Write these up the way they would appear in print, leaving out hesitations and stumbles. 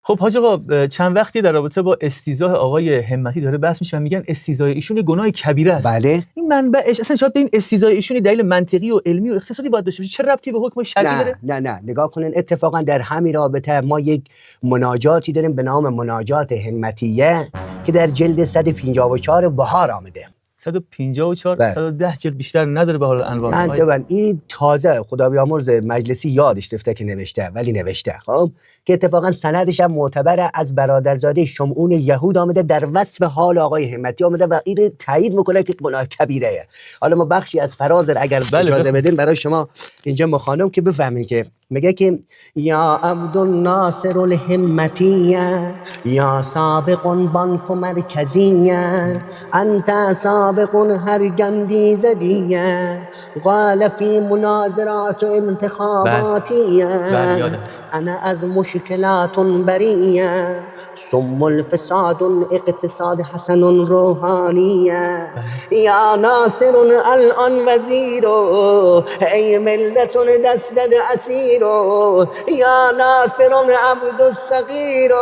خب حاج آقا چند وقتی در رابطه با استیضاح آقای همتی داره بحث میشه و میگن استیضاح ایشون گناه کبیره است. بله. این منبعش اصلا شاید به این استیضاح ایشون دلیل منطقی و علمی و اقتصادی باید داشته باشه، چه ربطی به حکم شرعی داره؟ نه نگاه کنین، اتفاقا در همین رابطه ما یک مناجاتی داریم به نام مناجات همتیه که در جلد 154 بهار آمده. 154 110 جلد بیشتر نداره به حال انواع. انتبه این تازه خدا بیامرز مجلسی یادش رفته که نوشته، ولی نوشته خب که اتفاقا سندش هم معتبره، از برادرزاده شمعون یهود آمده، در وصف حال آقای همتی آمده و این تایید میکنه که گناه کبیره. حالا ما بخشی از فراز اگر اجازه بدین برای شما اینجا مخوانم که بفهمین که میگه که یا عبدالناصر الهمتیه یا سابق بانک مرکزیه انت سابق هر گندی زدیه قال فی مناظرات انتخاباتیه انا از مشکلات بریه ثم الفساد اقتصاد حسن روحانیه یا ناصر الان وزیرو ای ملت دست اسیرو یا ناصر عبد الصغیرو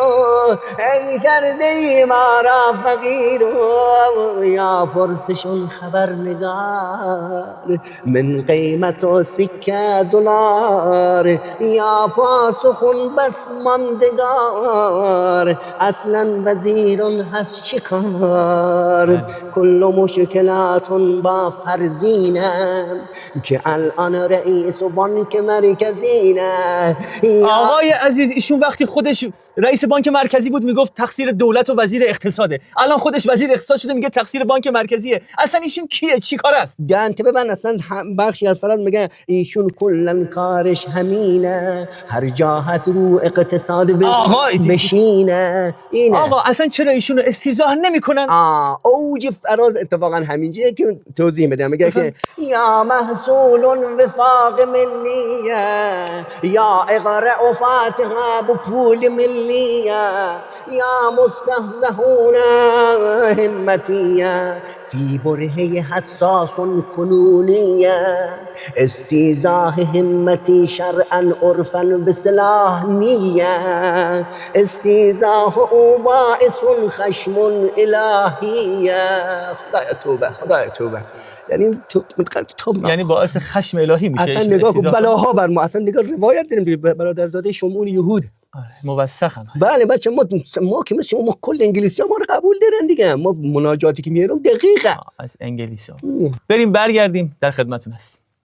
ای کرده ما را فقیرو یا پرسشون خبرنگار من قیمت و سکه دلار یا پاسخون بس ماندگار اصلا وزیرون هست چیکار کل مشکلات با فرزینه که الان رئیس بانک مرکزینه. آقای عزیز ایشون وقتی خودش رئیس بانک مرکزی بود میگفت تقصیر دولت و وزیر اقتصاده، الان خودش وزیر اقتصاد شده میگه تقصیر بانک مرکزیه. اصلا ایشون کیه؟ چی کار است؟ گنته من اصلا بخشی از فراد میگه ایشون کلا کارش همینه، هر جا هست رو اقتصاد بشینه. اینه. آقا اصلا چرا ایشونو استیضاح نمیکنن؟ اوج فراز اتفاقا همینجیه که توضیح میدم. میگه که یا محصول وفاق ملیه یا اقرأ فاتحه بپول ملیه یا مستهزئون همتیه فی برهه حساس کنونیه استیضاح همتی شرعا عرفا بسلاح نیه استیضاح او باعث خشم الهیه. خدای توبه یعنی باعث خشم الهی میشه. اصلا نگاه کن بلاها بر ما. اصلا نگاه روایت داریم برادرزاده شمعون یهود موثق هم هست. بله بچه ما که مثل ما کل انگلیسی ها ما رو قبول دارن دیگه. ما مناجاتی که میارم دقیقه از انگلیسی ها. بریم برگردیم در خدمتون هست.